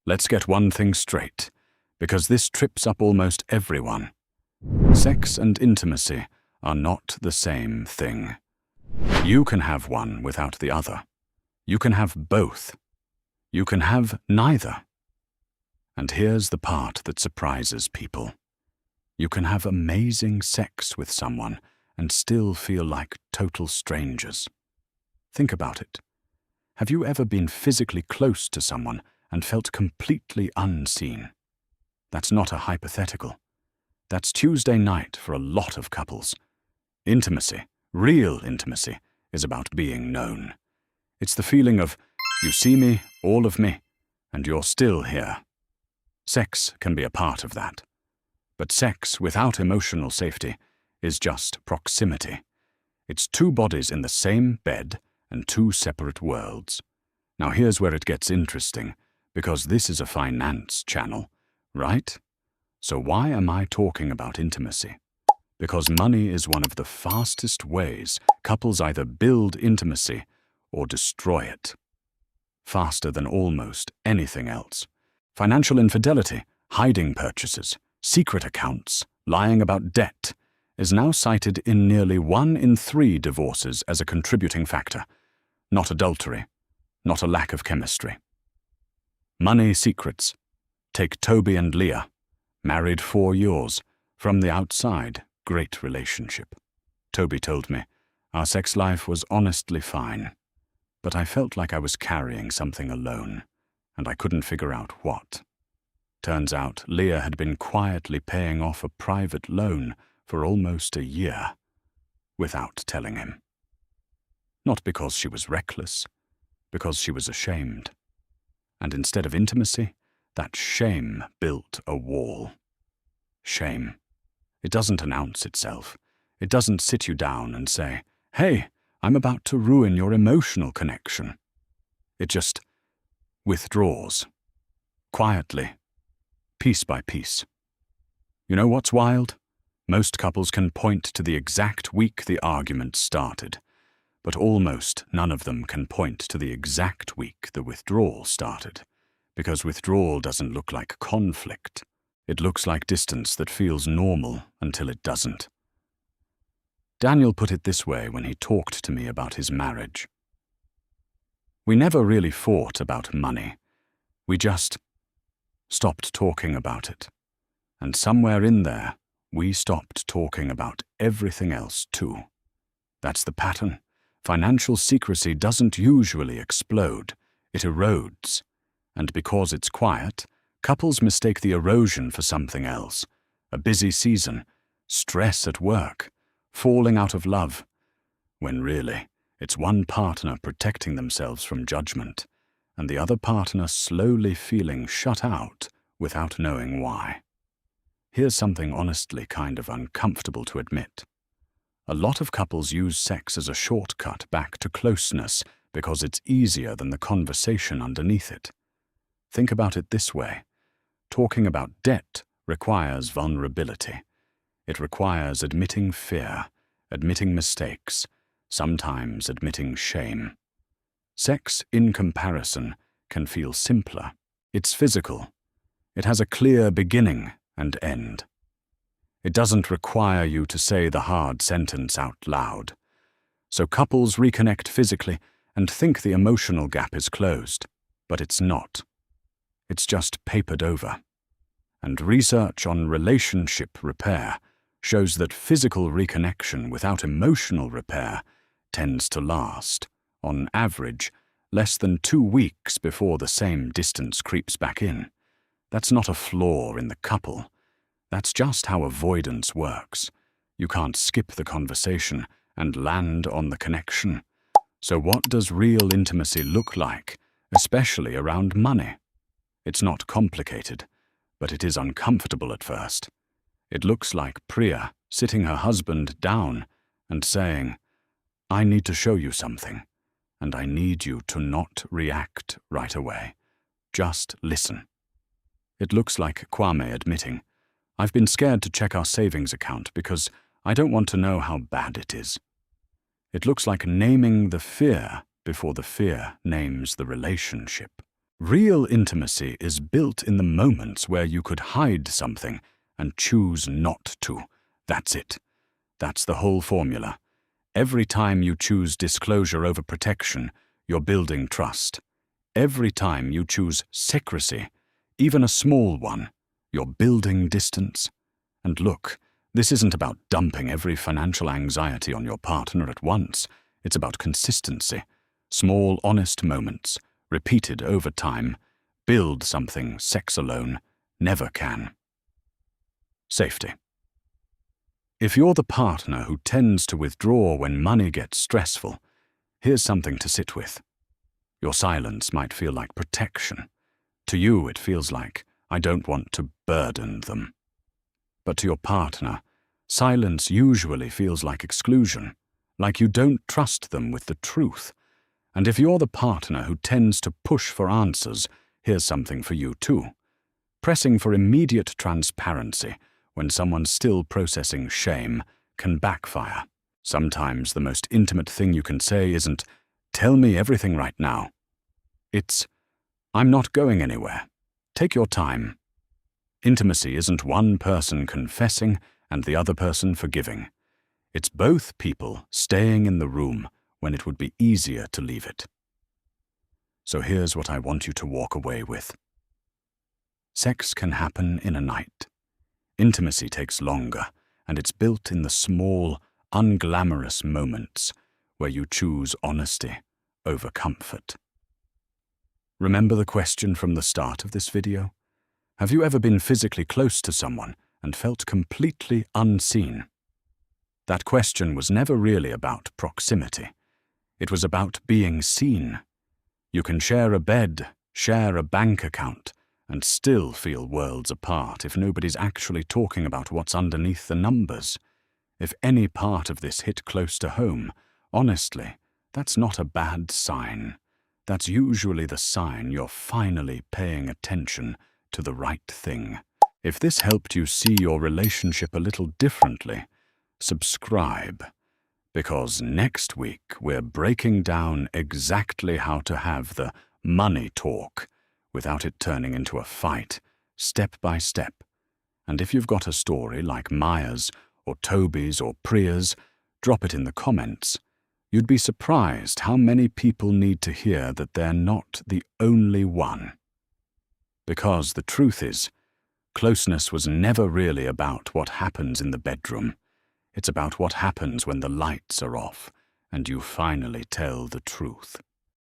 let's get one thing straight, because this trips up almost everyone. Sex and intimacy are not the same thing. You can have one without the other. You can have both. You can have neither. And here's the part that surprises people. You can have amazing sex with someone and still feel like total strangers. Think about it. Have you ever been physically close to someone and felt completely unseen? That's not a hypothetical. That's Tuesday night for a lot of couples. Intimacy, real intimacy, is about being known. It's the feeling of, you see me, all of me, and you're still here. Sex can be a part of that. But sex without emotional safety is just proximity. It's two bodies in the same bed and two separate worlds. Now here's where it gets interesting, because this is a finance channel, right? So why am I talking about intimacy? Because money is one of the fastest ways couples either build intimacy or destroy it. Faster than almost anything else. Financial infidelity, hiding purchases, secret accounts, lying about debt, is now cited in nearly 1 in 3 divorces as a contributing factor. Not adultery, not a lack of chemistry. Money secrets. Take Toby and Leah. Married 4 years. From the outside, great relationship. Toby told me, our sex life was honestly fine. But I felt like I was carrying something alone, and I couldn't figure out what. Turns out Leah had been quietly paying off a private loan for almost a year, without telling him. Not because she was reckless, because she was ashamed. And instead of intimacy, that shame built a wall. Shame. It doesn't announce itself. It doesn't sit you down and say, hey, I'm about to ruin your emotional connection. It just withdraws. Quietly. Piece by piece. You know what's wild? Most couples can point to the exact week the argument started, but almost none of them can point to the exact week the withdrawal started, because withdrawal doesn't look like conflict. It looks like distance that feels normal until it doesn't. Daniel put it this way when he talked to me about his marriage. We never really fought about money. We just stopped talking about it. And somewhere in there, we stopped talking about everything else too. That's the pattern. Financial secrecy doesn't usually explode. It erodes. And because it's quiet, couples mistake the erosion for something else. A busy season, stress at work, falling out of love. When really, it's one partner protecting themselves from judgment, and the other partner slowly feeling shut out without knowing why. Here's something honestly kind of uncomfortable to admit. A lot of couples use sex as a shortcut back to closeness because it's easier than the conversation underneath it. Think about it this way. Talking about debt requires vulnerability. It requires admitting fear, admitting mistakes, sometimes admitting shame. Sex, in comparison, can feel simpler. It's physical. It has a clear beginning and end. It doesn't require you to say the hard sentence out loud. So couples reconnect physically and think the emotional gap is closed, but it's not. It's just papered over. And research on relationship repair shows that physical reconnection without emotional repair tends to last, on average, less than 2 weeks before the same distance creeps back in. That's not a flaw in the couple. That's just how avoidance works. You can't skip the conversation and land on the connection. So what does real intimacy look like, especially around money? It's not complicated, but it is uncomfortable at first. It looks like Priya sitting her husband down and saying, I need to show you something, and I need you to not react right away. Just listen. It looks like Kwame admitting, I've been scared to check our savings account because I don't want to know how bad it is. It looks like naming the fear before the fear names the relationship. Real intimacy is built in the moments where you could hide something and choose not to. That's it. That's the whole formula. Every time you choose disclosure over protection, you're building trust. Every time you choose secrecy, even a small one, you're building distance. And look, this isn't about dumping every financial anxiety on your partner at once. It's about consistency. Small, honest moments, repeated over time, build something sex alone never can. Safety. If you're the partner who tends to withdraw when money gets stressful, here's something to sit with. Your silence might feel like protection. To you, it feels like, I don't want to burden them. But to your partner, silence usually feels like exclusion, like you don't trust them with the truth. And if you're the partner who tends to push for answers, here's something for you too. Pressing for immediate transparency when someone's still processing shame can backfire. Sometimes the most intimate thing you can say isn't, "Tell me everything right now." It's, "I'm not going anywhere. Take your time." Intimacy isn't one person confessing and the other person forgiving. It's both people staying in the room when it would be easier to leave it. So here's what I want you to walk away with. Sex can happen in a night. Intimacy takes longer, and it's built in the small, unglamorous moments where you choose honesty over comfort. Remember the question from the start of this video? Have you ever been physically close to someone and felt completely unseen? That question was never really about proximity. It was about being seen. You can share a bed, share a bank account, and still feel worlds apart if nobody's actually talking about what's underneath the numbers. If any part of this hit close to home, honestly, that's not a bad sign. That's usually the sign you're finally paying attention to the right thing. If this helped you see your relationship a little differently, subscribe, because next week we're breaking down exactly how to have the money talk without it turning into a fight, step by step. And if you've got a story like Maya's or Toby's or Priya's, drop it in the comments. You'd be surprised how many people need to hear that they're not the only one. Because the truth is, closeness was never really about what happens in the bedroom. It's about what happens when the lights are off and you finally tell the truth.